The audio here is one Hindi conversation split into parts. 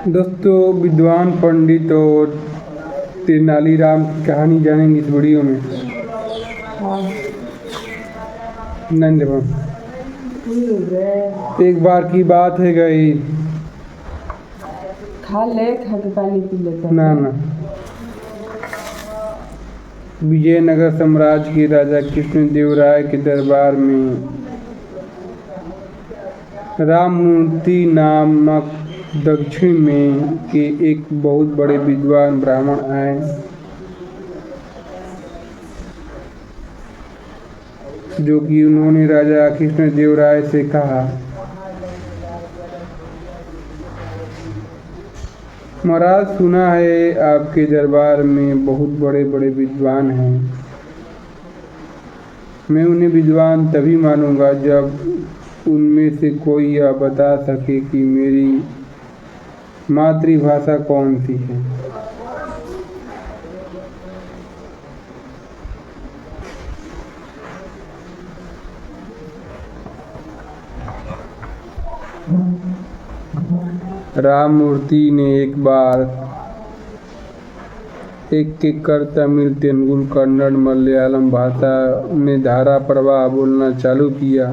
दोस्तों, विद्वान पंडित और तेनालीराम की कहानी जानेंगे इस वीडियो में। हाँ। नंदवन। एक बार की बात है गई। खा के पानी पी लेता है। ना विजयनगर साम्राज्य के राजा कृष्णदेवराय के दरबार में राममूर्ति नामक दक्षिण में के एक बहुत बड़े विद्वान ब्राह्मण आए, जो कि उन्होंने राजा कृष्णदेवराय से कहा, महाराज, सुना है आपके दरबार में बहुत बड़े बड़े विद्वान हैं। मैं उन्हें विद्वान तभी मानूंगा जब उनमें से कोई यह बता सके कि मेरी मातृभाषा कौन सी है। राममूर्ति ने एक बार एक कर तमिल, तेलुगु, कन्नड़, मलयालम भाषा में धारा प्रवाह बोलना चालू किया।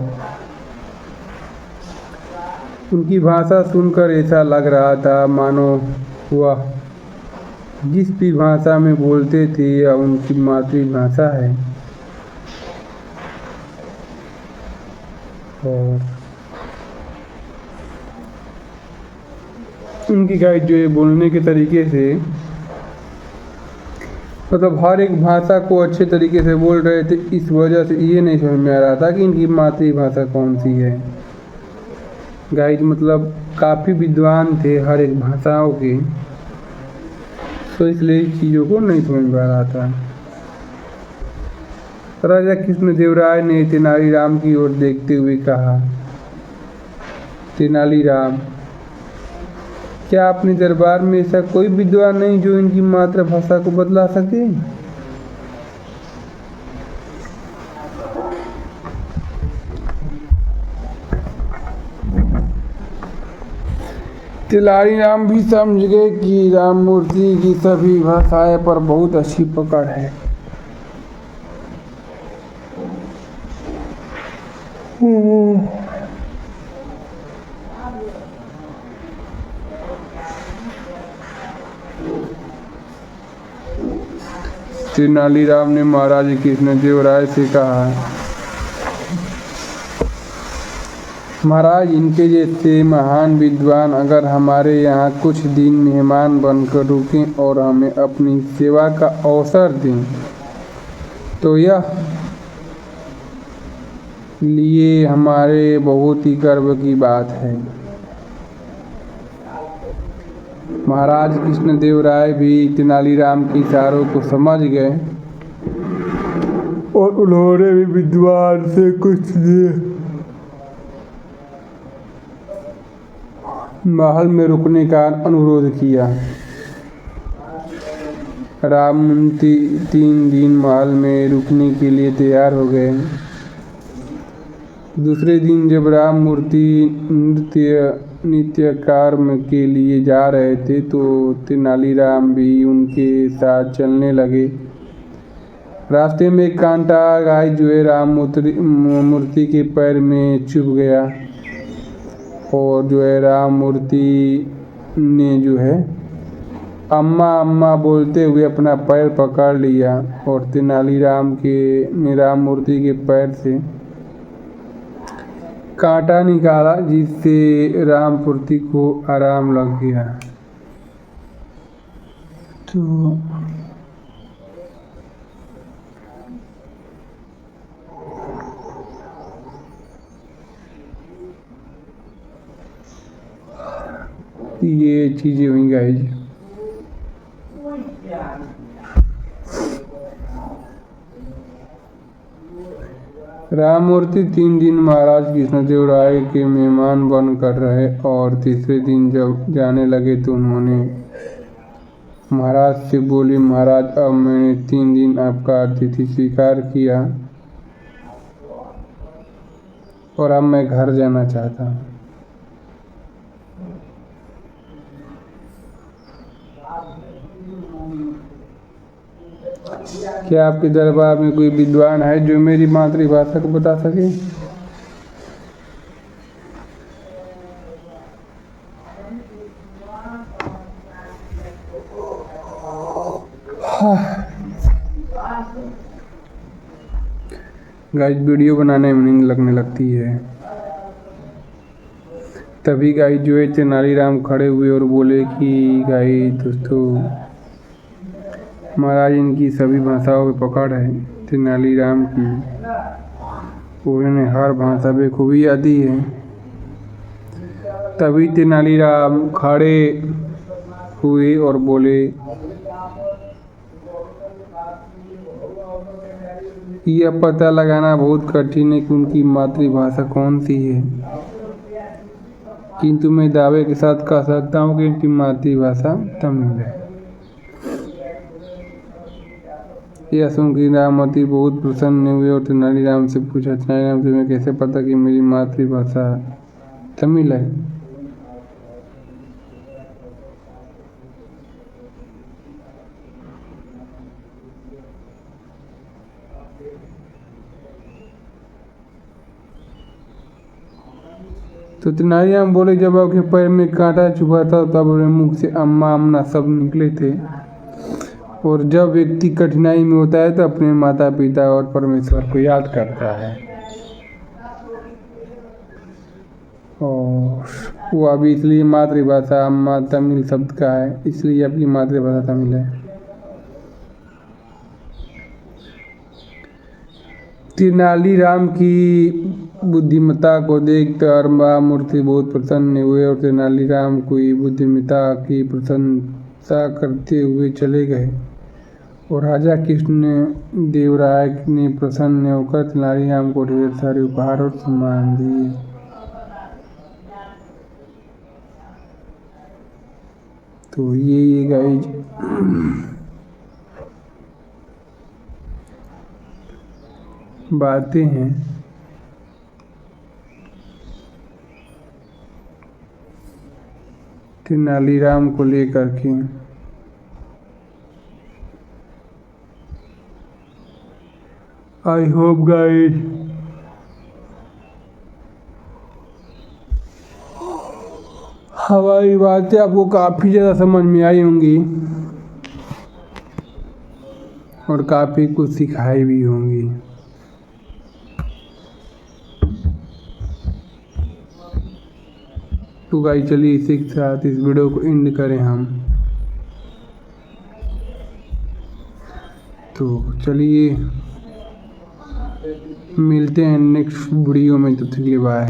उनकी भाषा सुनकर ऐसा लग रहा था मानो वह जिस भी भाषा में बोलते थे यह उनकी मातृभाषा है। और उनकी गाइड जो है बोलने के तरीके से, मतलब हर एक भाषा को अच्छे तरीके से बोल रहे थे। इस वजह से ये नहीं समझ में आ रहा था कि इनकी मातृभाषा कौन सी है। गाइड मतलब काफ़ी विद्वान थे हर एक भाषाओं के, तो इसलिए इस चीज़ों को नहीं समझ में आ रहा था। राजा कृष्णदेवराय ने तेनालीराम की ओर देखते हुए कहा, तेनालीराम, क्या अपने दरबार में ऐसा कोई विद्वान नहीं जो इनकी मातृभाषा को बदला सके? तेनालीराम भी समझ गए कि राममूर्ति की सभी भाषाएं पर बहुत अच्छी पकड़ है। तेनालीराम ने महाराज कृष्णदेवराय से कहा, महाराज, इनके जैसे महान विद्वान अगर हमारे यहाँ कुछ दिन मेहमान बनकर रुकें और हमें अपनी सेवा का अवसर दें तो यह लिए हमारे बहुत ही गर्व की बात है। महाराज कृष्णदेवराय भी तेनालीराम के इशारों को समझ गए और उन्होंने भी विद्वान से कुछ देर महल में रुकने का अनुरोध किया। राममूर्ति 3 दिन महल में रुकने के लिए तैयार हो गए। दूसरे दिन जब राममूर्ति नित्य कर्म के लिए जा रहे थे तो तेनालीराम भी उनके साथ चलने लगे। रास्ते में एक कांटा गाय जो है राममूर्ति के पैर में चुभ गया और जो है राममूर्ति ने जो है अम्मा अम्मा बोलते हुए अपना पैर पकड़ लिया और तेनालीराम ने राममूर्ति के पैर से कांटा निकाला, जिससे राममूर्ति को आराम लग गया। तो ये चीज़ें हुई गाइज। राममूर्ति 3 दिन महाराज कृष्णदेवराय के मेहमान बन कर रहे और तीसरे दिन जब जाने लगे तो उन्होंने महाराज से बोले, महाराज, अब मैंने 3 दिन आपका अतिथि स्वीकार किया और अब मैं घर जाना चाहता हूँ। क्या आपके दरबार में कोई विद्वान है जो मेरी मातृभाषा को बता सके? गाइस वीडियो बनाने में नींद लगने लगती है। तभी गाइस जो है तेनालीराम खड़े हुए और बोले कि गाइस दोस्तों, महाराज इनकी सभी भाषाओं पे पकड़ है तेनालीराम की, उन्होंने हर भाषा पे खूबी आती है। तभी तेनालीराम खड़े हुए और बोले, यह पता लगाना बहुत कठिन है कि उनकी मातृभाषा कौन सी है, किंतु मैं दावे के साथ कह सकता हूँ कि उनकी मातृभाषा तमिल है। यह सुनकर राममती बहुत प्रसन्न हुए और तेनालीराम से पूछा, तेनालीराम तुम्हें कैसे पता कि मेरी मातृभाषा तमिल है? तो तेनालीराम बोले, जब आपके पैर में कांटा चुभा था तब मेरे मुख से अम्मा अम्मा शब्द निकले थे, और जब व्यक्ति कठिनाई में होता है तो अपने माता पिता और परमेश्वर को याद करता है, और वो अभी इसलिए मातृभाषा अम्मा तमिल शब्द का है, इसलिए अपनी मातृभाषा तमिल है। तेनालीराम की बुद्धिमत्ता को देखकर राममूर्ति बहुत प्रसन्न हुए और तेनालीराम की बुद्धिमत्ता की प्रशंसा करते हुए चले गए, और राजा कृष्ण देवराय ने प्रसन्न होकर तेनालीराम को ढेर सारे उपहार और सम्मान दिए। तो ये गाइस बातें हैं तेनालीराम को लेकर के। आई होप गाइस हमारी बातें आपको काफ़ी ज़्यादा समझ में आई होंगी और काफ़ी कुछ सिखाई भी होंगी। तो गाइस चलिए इसी के साथ इस वीडियो को एंड करें हम। तो चलिए मिलते हैं नेक्स्ट वीडियो में, तब तक के लिए बाय।